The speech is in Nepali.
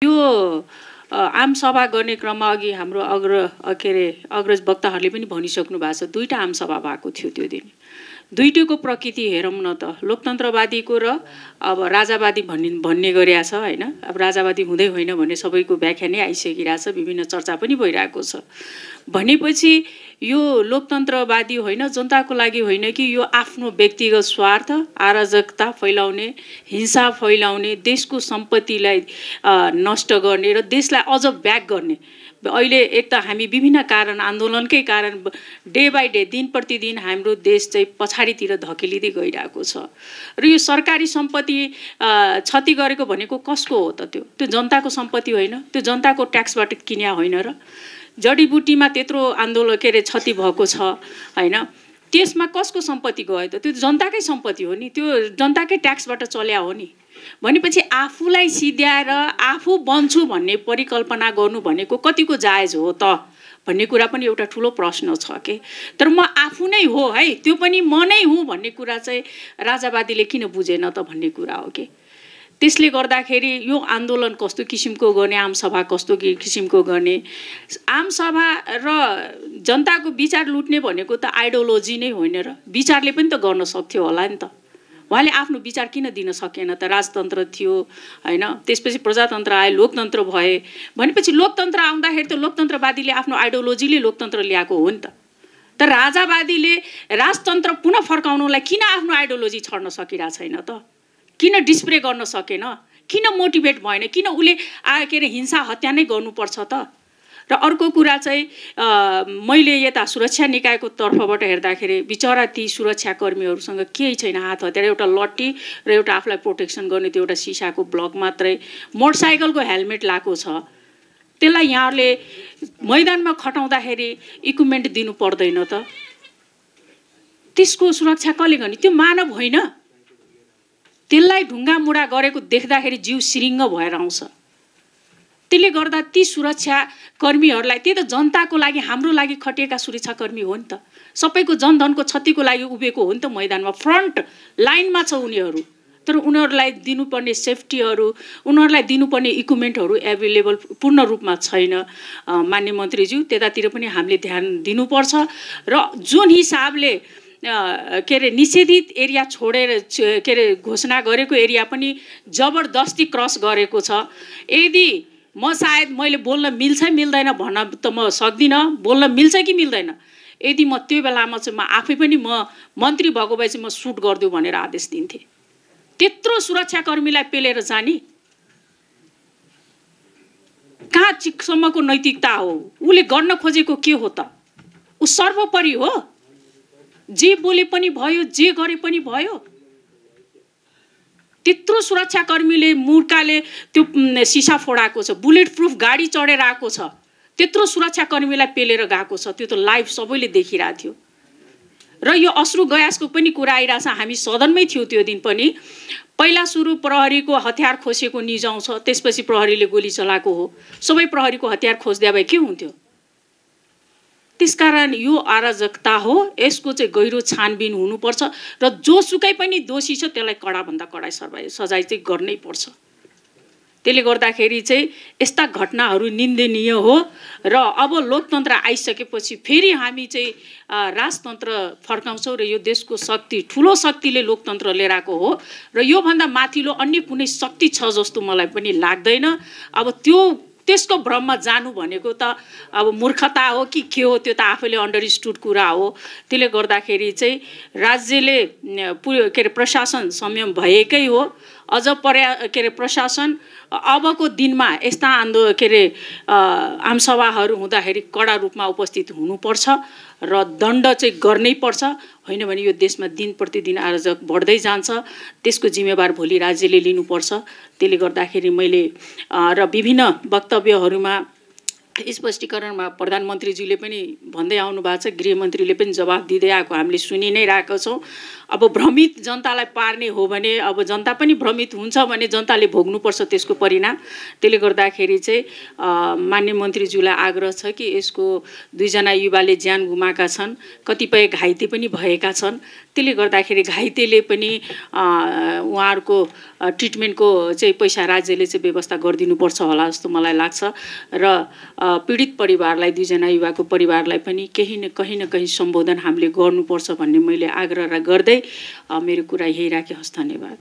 यो आम सभा गर्ने क्रममा अघि हाम्रो अग्रज वक्ताहरूले पनि भनिसक्नु भएको छ। दुईटा आम सभा भएको थियो त्यो दिन। दुईटैको प्रकृति हेरौँ न त, लोकतन्त्रवादीको र अब राजावादी भन्ने गरिया छ हैन। अब राजावादी हुँदै होइन भन्ने सबैको व्याख्या नै आइसकिरहेछ, विभिन्न चर्चा पनि भइरहेको छ। भनेपछि यो लोकतन्त्रवादी होइन, जनताको लागि होइन कि यो आफ्नो व्यक्तिगत स्वार्थ, अराजकता फैलाउने, हिंसा फैलाउने, देशको सम्पत्तिलाई नष्ट गर्ने र देशलाई अझ ब्याक गर्ने। अहिले एक त हामी विभिन्न कारण, आन्दोलनकै कारण डे बाई डे, दिन प्रतिदिन हाम्रो देश चाहिँ पछाडितिर धकेलिँदै गइरहेको छ। र यो सरकारी सम्पत्ति क्षति गरेको भनेको कसको हो त? त्यो जनताको सम्पत्ति होइन? त्यो जनताको ट्याक्सबाट किन्या होइन र? जडीबुटीमा त्यत्रो आन्दोलन क्षति भएको छ हैन, त्यसमा कसको सम्पत्ति गयो त? त्यो जनताकै सम्पत्ति हो नि, त्यो जनताकै ट्याक्सबाट चल्या हो नि। भनेपछि आफूलाई सिध्याएर आफू बन्छु भन्ने परिकल्पना गर्नु भनेको कतिको जायज हो त भन्ने कुरा पनि एउटा ठुलो प्रश्न छ के। तर म आफू नै हो है, त्यो पनि म नै हुँ भन्ने कुरा चाहिँ राजावादीले किन बुझेन त भन्ने कुरा हो के। त्यसले गर्दाखेरि यो आन्दोलन कस्तो किसिमको गर्ने, आम सभा कस्तो किसिमको गर्ने, आम सभा र जनताको विचार लुट्ने भनेको त आइडियोलोजी नै होइन र? विचारले पनि त गर्न सक्थ्यो होला नि त। उहाँले आफ्नो विचार किन दिन सकेन त? राजतन्त्र थियो हैन, त्यसपछि प्रजातन्त्र आयो, लोकतन्त्र भए। भनेपछि लोकतन्त्र आउँदाखेरि त लोकतन्त्रवादीले आफ्नो आइडियोलोजीले लोकतन्त्र ल्याएको हो नि त। तर राजावादीले राजतन्त्र पुनः फर्काउनलाई किन आफ्नो आइडियोलोजी छड्न सकिरहेको छैन त? किन डिस्प्ले गर्न सकेन? किन मोटिभेट भएन? किन उसले हिंसा हत्या नै गर्नुपर्छ त? र अर्को कुरा चाहिँ मैले यता सुरक्षा निकायको तर्फबाट हेर्दाखेरि बिचरा ती सुरक्षाकर्मीहरूसँग केही छैन, हात हतियार, एउटा लट्ठी र एउटा आफूलाई प्रोटेक्सन गर्ने त्यो एउटा सिसाको ब्लक मात्रै, मोटरसाइकलको हेलमेट लाएको छ। त्यसलाई यहाँहरूले मैदानमा खटाउँदाखेरि इक्विपमेन्ट दिनु पर्दैन त? त्यसको सुरक्षा कसले गर्ने? त्यो मानव होइन? त्यसलाई ढुङ्गा मुढा गरेको देख्दाखेरि जिउ सिरिङ्ग भएर आउँछ। त्यसले गर्दा ती सुरक्षाकर्मीहरूलाई, त्यही त जनताको लागि, हाम्रो लागि खटिएका सुरक्षाकर्मी हो नि त। सबैको जनधनको क्षतिको लागि उभिएको हो नि त मैदानमा, फ्रन्ट लाइनमा छ उनीहरू। तर उनीहरूलाई दिनुपर्ने सेफ्टीहरू, उनीहरूलाई दिनुपर्ने इक्विपमेन्टहरू एभाइलेबल पूर्ण रूपमा छैन। माननीय मन्त्रीज्यू, त्यतातिर पनि हामीले ध्यान दिनुपर्छ। र जुन हिसाबले निषेधित एरिया छोडेर घोषणा गरेको एरिया पनि जबरदस्ती क्रस गरेको छ। यदि सायद मैले बोल्न मिल्छ मिल्दैन भन्न त म सक्दिनँ, बोल्न मिल्छ कि मिल्दैन। यदि म त्यो बेलामा चाहिँ म आफै पनि मन्त्री भएको भए चाहिँ म सुट गरिदिउँ भनेर आदेश दिन्थेँ। त्यत्रो सुरक्षाकर्मीलाई पेलेर जाने कहाँ चिकसम्मको नैतिकता हो? उसले गर्न खोजेको के हो त? ऊ सर्वोपरि हो? जे बोले पनि भयो, जे गरे पनि भयो। त्यत्रो सुरक्षाकर्मीले मुर्काले त्यो सिसा फोडाएको छ, बुलेट प्रुफ गाडी चढेर आएको छ, त्यत्रो सुरक्षाकर्मीलाई पेलेर गएको छ। त्यो त लाइभ सबैले देखिरहेको थियो। र यो अश्रु गयासको पनि कुरा आइरहेछ। हामी सदनमै थियो त्यो दिन पनि। पहिला सुरु प्रहरीको हतियार खोसेको निजाउँछ, त्यसपछि प्रहरीले गोली चलाएको हो। सबै प्रहरीको हतियार खोज्दा भए के हुन्थ्यो? त्यसकारण यो अराजकता हो, यसको चाहिँ गहिरो छानबिन हुनुपर्छ र जोसुकै पनि दोषी छ त्यसलाई कडाभन्दा कडा सजाय चाहिँ गर्नै पर्छ। त्यसले गर्दाखेरि चाहिँ यस्ता घटनाहरू निन्दनीय हो। र अब लोकतन्त्र आइसकेपछि फेरि हामी चाहिँ राजतन्त्र फर्काउँछौँ र यो देशको शक्ति, ठुलो शक्तिले लोकतन्त्र लिएर आएको हो। र योभन्दा माथिल्लो अन्य कुनै शक्ति छ जस्तो मलाई पनि लाग्दैन। अब त्यसको भ्रममा जानु भनेको त अब मूर्खता हो कि के हो, त्यो त आफैले अन्डरस्टुड कुरा हो। त्यसले गर्दाखेरि चाहिँ राज्यले प्रशासन संयम भएकै हो। अझ प्रशासन अबको दिनमा यस्ता आमसभाहरू हुँदाखेरि कडा रूपमा उपस्थित हुनुपर्छ र दण्ड चाहिँ गर्नै पर्छ। होइन भने यो देशमा दिन प्रतिदिन अराजक बढ्दै जान्छ। त्यसको जिम्मेवार भोलि राज्यले लिनुपर्छ। त्यसले गर्दाखेरि मैले र विभिन्न वक्तव्यहरूमा स्पष्टीकरणमा प्रधानमन्त्रीज्यूले पनि भन्दै आउनु भएको छ, गृहमन्त्रीले पनि जवाफ दिँदै आएको हामीले सुनि नै रहेका छौँ। अब भ्रमित जनतालाई पार्ने हो भने अब जनता पनि भ्रमित हुन्छ भने जनताले भोग्नुपर्छ त्यसको परिणाम। त्यसले गर्दाखेरि चाहिँ माननीय मन्त्रीज्यूलाई आग्रह छ कि यसको 2 जना युवाले ज्यान गुमाएका छन्, कतिपय घाइते पनि भएका छन्। त्यसले गर्दाखेरि घाइतेले पनि उहाँहरूको ट्रिटमेन्टको चाहिँ पैसा राज्यले चाहिँ व्यवस्था गरिदिनुपर्छ होला जस्तो मलाई लाग्छ र पीडित परिवारलाई 2 जना युवाको परिवारलाई पनि कहीँ न कहीँ सम्बोधन हामीले गर्नुपर्छ भन्ने मैले आग्रह गर्दै मेरो कुरा यही राखेँ। हस्, धन्यवाद।